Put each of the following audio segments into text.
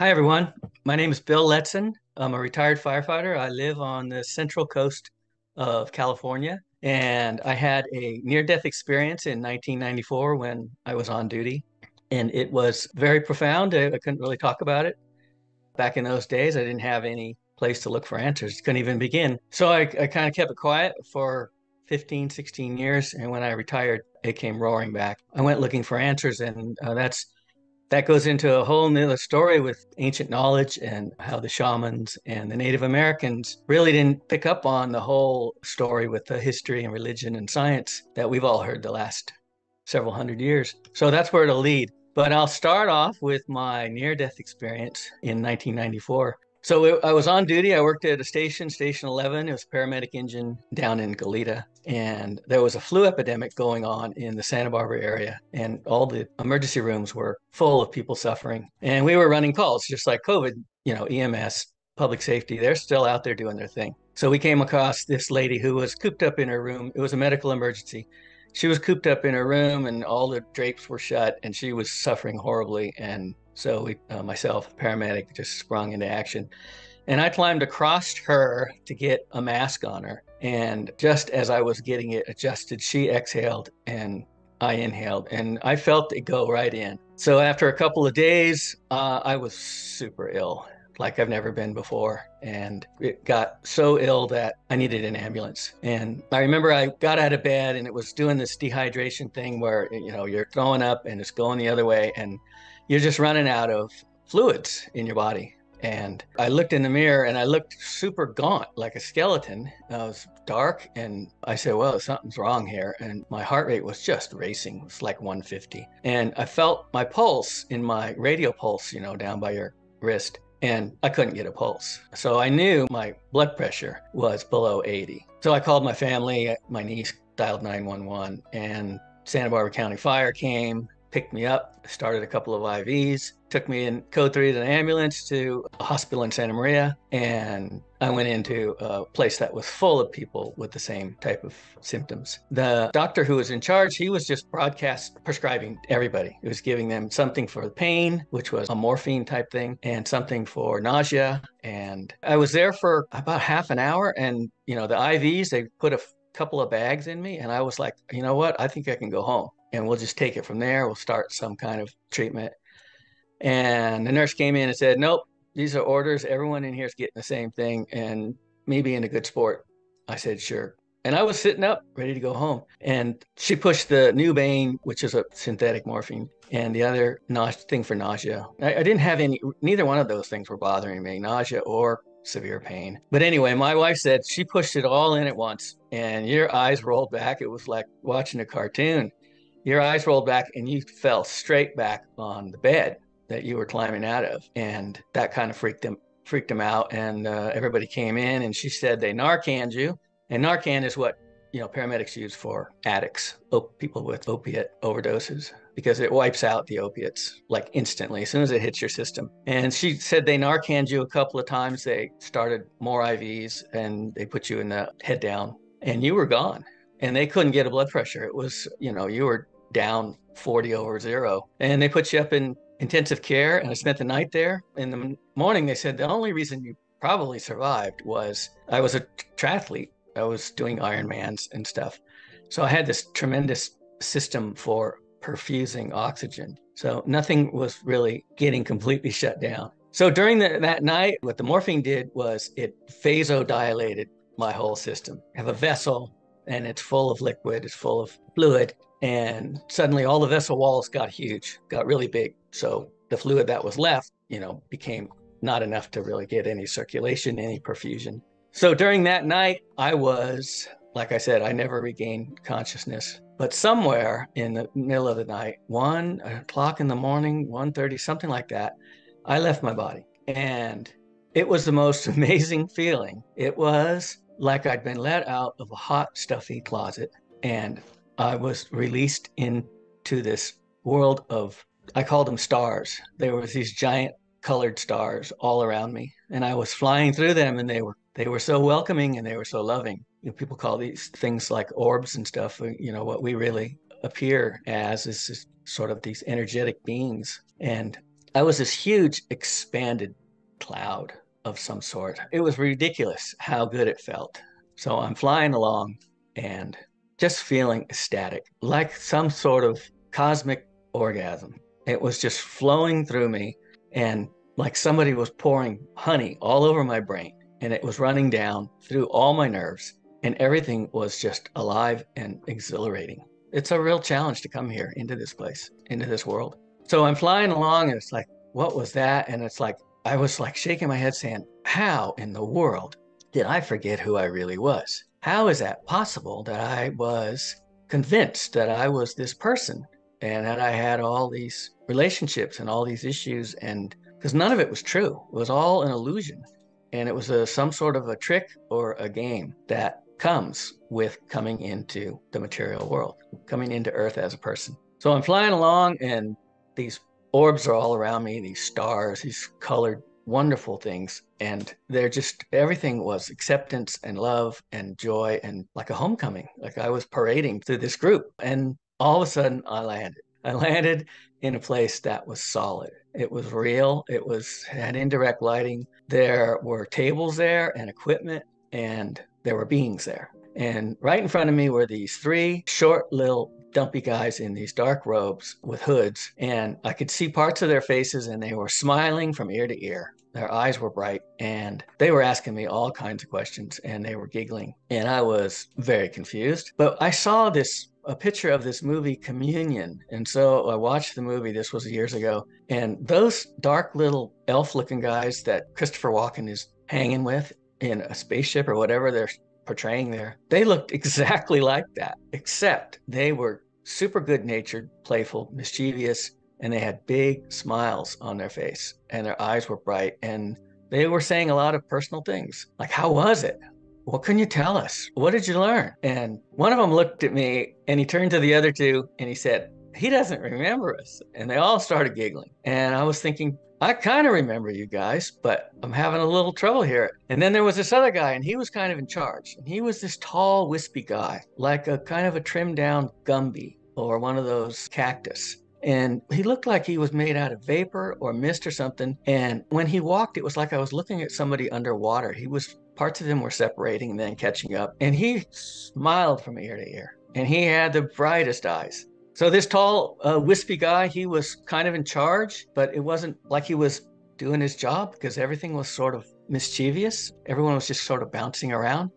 Hi, everyone. My name is Bill Letson. I'm a retired firefighter. I live on the central coast of California, and I had a near-death experience in 1994 when I was on duty, and it was very profound. I couldn't really talk about it. Back in those days, I didn't have any place to look for answers. Couldn't even begin. So I kind of kept it quiet for 15, 16 years, and when I retired, it came roaring back. I went looking for answers, and that goes into a whole nother story with ancient knowledge and how the shamans and the Native Americans really didn't pick up on the whole story with the history and religion and science that we've all heard the last several hundred years. So that's where it'll lead. But I'll start off with my near-death experience in 1994. So I was on duty. I worked at a station, Station 11. It was a paramedic engine down in Goleta. And there was a flu epidemic going on in the Santa Barbara area. And all the emergency rooms were full of people suffering. And we were running calls, just like COVID, EMS, public safety. They're still out there doing their thing. So we came across this lady who was cooped up in her room. It was a medical emergency. She was cooped up in her room and all the drapes were shut and she was suffering horribly. And so myself, paramedic, just sprung into action. And I climbed across her to get a mask on her. And just as I was getting it adjusted, she exhaled and I inhaled and I felt it go right in. So after a couple of days, I was super ill, like I've never been before. And it got so ill that I needed an ambulance. And I remember I got out of bed and it was doing this dehydration thing where, you're throwing up and it's going the other way and you're just running out of fluids in your body. And I looked in the mirror and I looked super gaunt, like a skeleton. I was dark and I said, well, something's wrong here. And my heart rate was just racing. It was like 150. And I felt my pulse in my radial pulse, down by your wrist. And I couldn't get a pulse. So I knew my blood pressure was below 80. So I called my family. My niece dialed 911 and Santa Barbara County Fire came, picked me up, started a couple of IVs, took me in code 3 to the ambulance to a hospital in Santa Maria. And I went into a place that was full of people with the same type of symptoms. The doctor who was in charge, he was just broadcast prescribing everybody. He was giving them something for the pain, which was a morphine type thing, and something for nausea. And I was there for about half an hour. And, the IVs, they put a couple of bags in me. And I was like, you know what? I think I can go home and we'll just take it from there. We'll start some kind of treatment. And the nurse came in and said, nope, these are orders. Everyone in here is getting the same thing. And me being a good sport, I said, sure. And I was sitting up, ready to go home. And she pushed the Nubane, which is a synthetic morphine, and the other thing for nausea. I didn't have neither one of those things were bothering me, nausea or severe pain. But anyway, my wife said she pushed it all in at once and your eyes rolled back. It was like watching a cartoon. Your eyes rolled back and you fell straight back on the bed that you were climbing out of. And that kind of freaked them out. And everybody came in and she said they Narcaned you. And Narcan is what, paramedics use for addicts, people with opiate overdoses, because it wipes out the opiates like instantly as soon as it hits your system. And she said they Narcaned you a couple of times. They started more IVs and they put you in the head down and you were gone. And they couldn't get a blood pressure. It was, you were down 40 over 0. And they put you up in intensive care and I spent the night there. In the morning, they said the only reason you probably survived was I was a triathlete. I was doing Ironmans and stuff. So I had this tremendous system for perfusing oxygen. So nothing was really getting completely shut down. So during that night, what the morphine did was it vasodilated my whole system. I have a vessel and it's full of liquid, it's full of fluid. And suddenly all the vessel walls got huge, got really big. So the fluid that was left, became not enough to really get any circulation, any perfusion. So during that night, I was, like I said, I never regained consciousness. But somewhere in the middle of the night, 1 o'clock in the morning, 1:30, something like that, I left my body. And it was the most amazing feeling. It was like I'd been let out of a hot, stuffy closet. And I was released into this world of, I called them stars. There was these giant colored stars all around me. And I was flying through them and they were so welcoming and they were so loving. People call these things like orbs and stuff. What we really appear as is sort of these energetic beings. And I was this huge expanded cloud of some sort. It was ridiculous how good it felt. So I'm flying along and just feeling ecstatic, like some sort of cosmic orgasm. It was just flowing through me, and like somebody was pouring honey all over my brain, and it was running down through all my nerves, and everything was just alive and exhilarating. It's a real challenge to come here into this place, into this world. So I'm flying along, and it's like, what was that? And it's like, I was like shaking my head saying, how in the world did I forget who I really was? How is that possible that I was convinced that I was this person and that I had all these relationships and all these issues? And because none of it was true, it was all an illusion. And it was some sort of a trick or a game that comes with coming into the material world, coming into Earth as a person. So I'm flying along, and these orbs are all around me, these stars, these colored, wonderful things. And they're just, everything was acceptance and love and joy and like a homecoming. Like I was parading through this group. And all of a sudden I landed. I landed in a place that was solid. It was real. It had indirect lighting. There were tables there and equipment, and there were beings there. And right in front of me were these three short little dumpy guys in these dark robes with hoods, and I could see parts of their faces, and they were smiling from ear to ear. Their eyes were bright, and they were asking me all kinds of questions, and they were giggling, and I was very confused. But I saw a picture of this movie Communion, and so I watched the movie. This was years ago, and those dark little elf-looking guys that Christopher Walken is hanging with in a spaceship or whatever they're portraying there, they looked exactly like that, except they were super good-natured, playful, mischievous, and they had big smiles on their face, and their eyes were bright, and they were saying a lot of personal things, like, how was it? What can you tell us? What did you learn? And one of them looked at me, and he turned to the other two, and he said, he doesn't remember us. And they all started giggling. And I was thinking, I kind of remember you guys, but I'm having a little trouble here. And then there was this other guy, and he was kind of in charge. And he was this tall, wispy guy, like a kind of a trimmed down Gumby or one of those cactus. And he looked like he was made out of vapor or mist or something. And when he walked, it was like I was looking at somebody underwater. Parts of him were separating and then catching up. And he smiled from ear to ear. And he had the brightest eyes. So this tall, wispy guy, he was kind of in charge, but it wasn't like he was doing his job because everything was sort of mischievous. Everyone was just sort of bouncing around.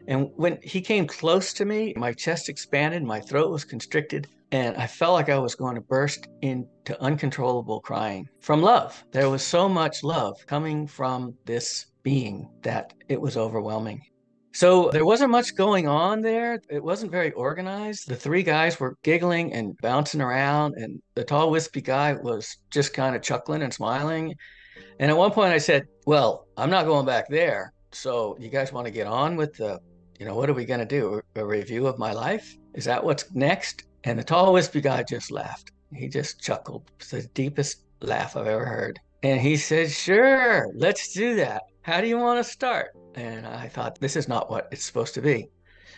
And when he came close to me, my chest expanded, my throat was constricted, and I felt like I was going to burst into uncontrollable crying from love. There was so much love coming from this being that it was overwhelming. So there wasn't much going on there. It wasn't very organized. The three guys were giggling and bouncing around, and the tall, wispy guy was just kind of chuckling and smiling. And at one point I said, well, I'm not going back there. So you guys want to get on with what are we going to do? A review of my life? Is that what's next? And the tall, wispy guy just laughed. He just chuckled. It's the deepest laugh I've ever heard. And he said, sure, let's do that. How do you want to start? And I thought, this is not what it's supposed to be.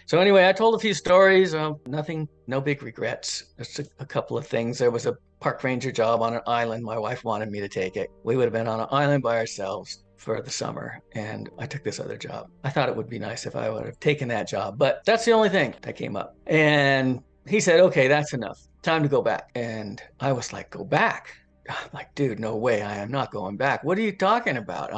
So anyway, I told a few stories, nothing, no big regrets. Just a couple of things. There was a park ranger job on an island. My wife wanted me to take it. We would have been on an island by ourselves for the summer, and I took this other job. I thought it would be nice if I would have taken that job, but that's the only thing that came up. And he said, okay, that's enough. Time to go back. And I was like, go back? I'm like, dude, no way. I am not going back. What are you talking about?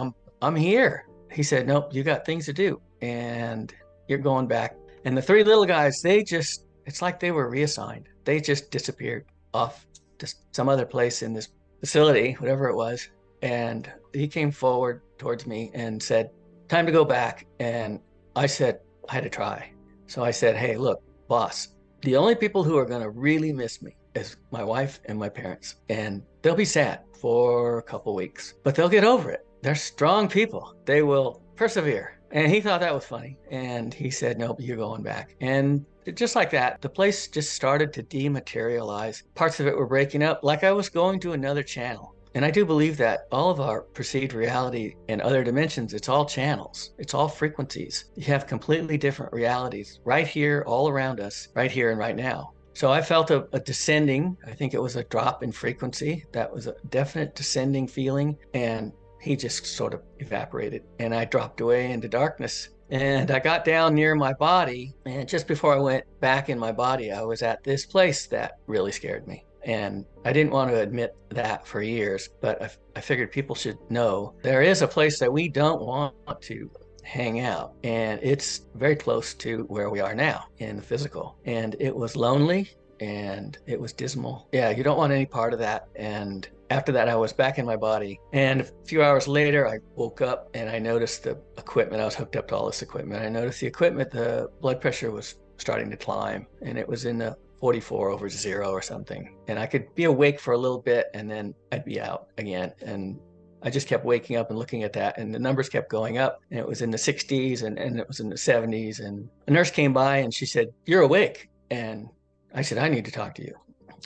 I'm here. He said, nope, you got things to do, and you're going back. And the three little guys, it's like they were reassigned. They just disappeared off to some other place in this facility, whatever it was. And he came forward towards me and said, time to go back. And I said, I had to try. So I said, hey, look, boss, the only people who are going to really miss me is my wife and my parents. And they'll be sad for a couple weeks, but they'll get over it. They're strong people. They will persevere. And he thought that was funny. And he said, nope, you're going back. And just like that, the place just started to dematerialize. Parts of it were breaking up, like I was going to another channel. And I do believe that all of our perceived reality and other dimensions, it's all channels. It's all frequencies. You have completely different realities right here, all around us, right here and right now. So I felt a descending, I think it was a drop in frequency. That was a definite descending feeling. And he just sort of evaporated and I dropped away into darkness. And I got down near my body. And just before I went back in my body, I was at this place that really scared me. And I didn't want to admit that for years, but I figured people should know there is a place that we don't want to hang out. And it's very close to where we are now in the physical. And it was lonely and it was dismal. Yeah, you don't want any part of that. And after that, I was back in my body. And a few hours later, I woke up and I noticed the equipment. I was hooked up to all this equipment. I noticed the equipment, the blood pressure was starting to climb and it was in the 44/0 or something. And I could be awake for a little bit and then I'd be out again. And I just kept waking up and looking at that and the numbers kept going up and it was in the 60s and it was in the 70s. And a nurse came by and she said, "You're awake." And I said, "I need to talk to you."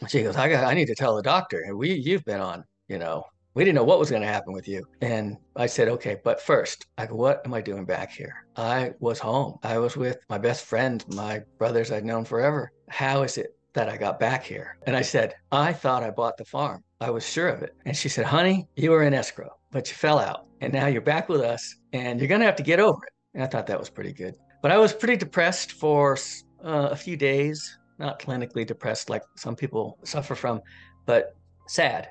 She goes, I need to tell the doctor. And you've been on, we didn't know what was going to happen with you. And I said, "Okay, but first," I go, "what am I doing back here? I was home. I was with my best friend, my brothers I'd known forever. How is it that I got back here?" And I said, "I thought I bought the farm. I was sure of it." And she said, "Honey, you were in escrow, but you fell out. And now you're back with us and you're going to have to get over it." And I thought that was pretty good. But I was pretty depressed for a few days, not clinically depressed like some people suffer from, but sad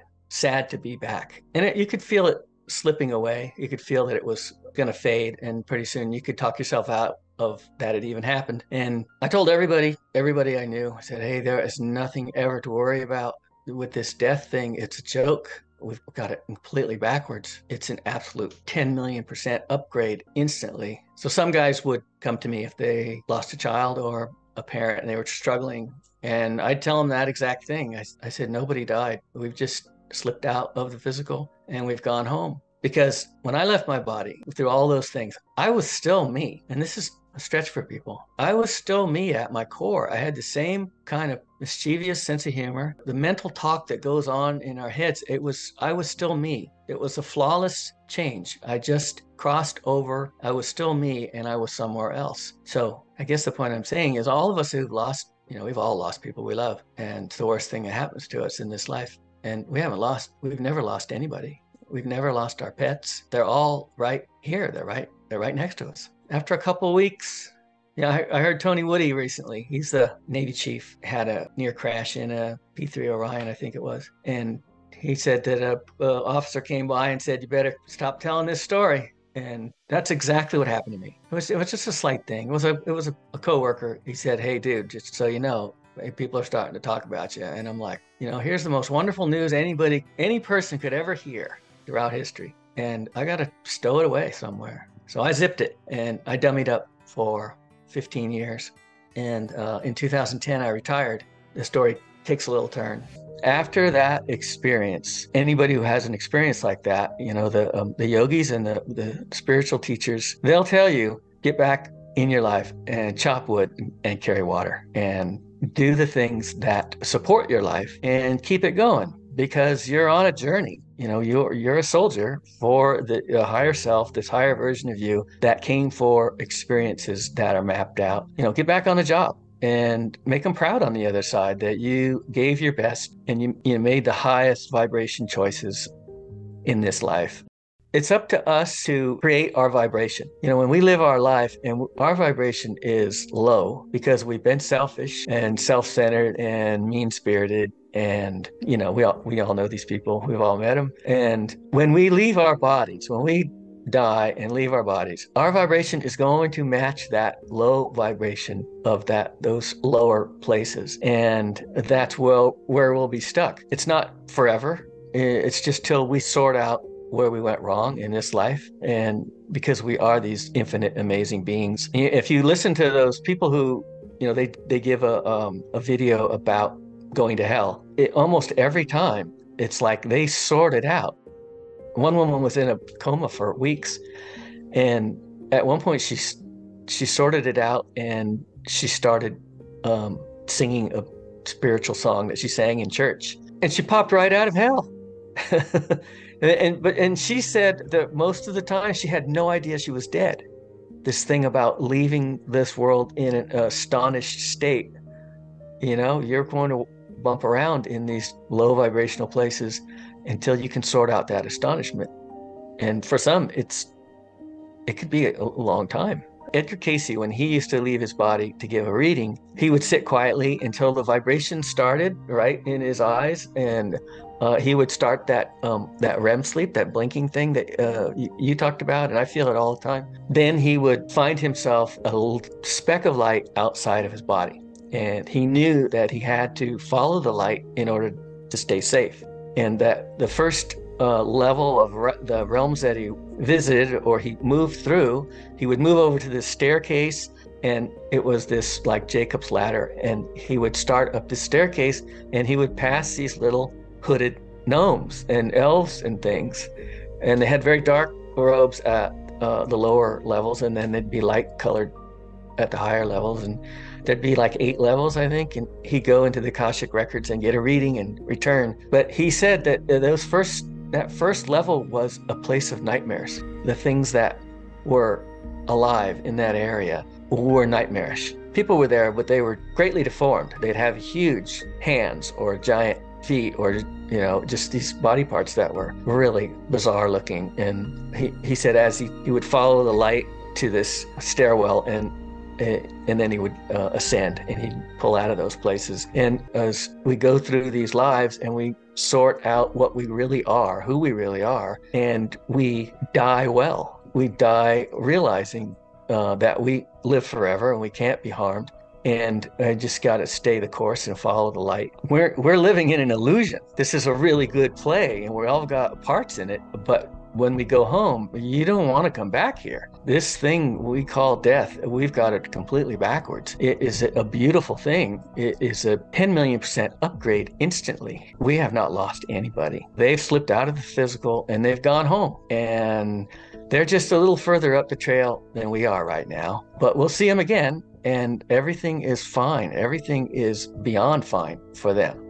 to be back. And you could feel it slipping away. You could feel that it was going to fade. And pretty soon you could talk yourself out of that it even happened. And I told everybody I knew, I said, "Hey, there is nothing ever to worry about with this death thing. It's a joke. We've got it completely backwards. It's an absolute 10 million% upgrade instantly." So some guys would come to me if they lost a child or a parent and they were struggling. And I'd tell them that exact thing. I said, "Nobody died. We've just slipped out of the physical and we've gone home." Because when I left my body through all those things, I was still me. And this is a stretch for people. I was still me at my core. I had the same kind of mischievous sense of humor. The mental talk that goes on in our heads, I was still me. It was a flawless change. I just crossed over. I was still me and I was somewhere else. So I guess the point I'm saying is all of us who've lost, we've all lost people we love. And it's the worst thing that happens to us in this life. And we've never lost anybody. We've never lost our pets. They're all right here. They're right next to us. After a couple of weeks, I heard Tony Woody recently. He's the Navy chief, had a near crash in a P-3 Orion, I think it was. And he said that a officer came by and said, "You better stop telling this story." And that's exactly what happened to me. It was just a slight thing. It was a coworker. He said, "Hey, dude, just so you know, people are starting to talk about you." And I'm like, here's the most wonderful news any person could ever hear throughout history. And I got to stow it away somewhere. So I zipped it and I dummied up for 15 years. And in 2010, I retired. The story takes a little turn. After that experience, anybody who has an experience like that, the yogis and the spiritual teachers, they'll tell you, get back in your life and chop wood and carry water and do the things that support your life and keep it going, because you're on a journey. You're a soldier for the higher self, this higher version of you that came for experiences that are mapped out. Get back on the job and make them proud on the other side that you gave your best and you made the highest vibration choices in this life. It's up to us to create our vibration. When we live our life and our vibration is low because we've been selfish and self-centered and mean-spirited, and we all know these people. We've all met them. And when we leave our bodies, when we die and leave our bodies, our vibration is going to match that low vibration of those lower places, and that's where we'll be stuck. It's not forever. It's just till we sort out where we went wrong in this life, and because we are these infinite, amazing beings. If you listen to those people who, they give a video about going to hell, almost every time it's like they sort it out. One woman was in a coma for weeks, and at one point she sorted it out, and she started singing a spiritual song that she sang in church, and she popped right out of hell. And she said that most of the time she had no idea she was dead. This thing about leaving this world in an astonished state You know, you're going to bump around in these low vibrational places until you can sort out that astonishment. And for some, it could be a long time. Edgar Cayce, when he used to leave his body to give a reading, he would sit quietly until the vibration started right in his eyes, and he would start that REM sleep, that blinking thing that you talked about, and I feel it all the time. Then he would find himself a speck of light outside of his body, and he knew that he had to follow the light in order to stay safe, and that the first level of the realms that he visited or he moved through, he would move over to this staircase, and it was this like Jacob's ladder, and he would start up this staircase and he would pass these little hooded gnomes and elves and things, and they had very dark robes at the lower levels, and then they'd be light colored at the higher levels, and there'd be like 8 levels, I think, and he'd go into the Akashic records and get a reading and return. But he said that that first level was a place of nightmares. The things that were alive in that area were nightmarish. People were there, but they were greatly deformed. They'd have huge hands or giant feet, or, you know, just these body parts that were really bizarre looking. And he said as he would follow the light to this stairwell, and then he would ascend, and he'd pull out of those places. And as we go through these lives and we sort out what we really are, who we really are, and we die well. We die realizing that we live forever and we can't be harmed. And I just got to stay the course and follow the light. We're living in an illusion. This is a really good play, and we all got parts in it, but when we go home, you don't want to come back here. This thing we call death, we've got it completely backwards. It is a beautiful thing. It is a 10 million% upgrade instantly. We have not lost anybody. They've slipped out of the physical and they've gone home, and they're just a little further up the trail than we are right now. But we'll see them again, and everything is fine. Everything is beyond fine for them.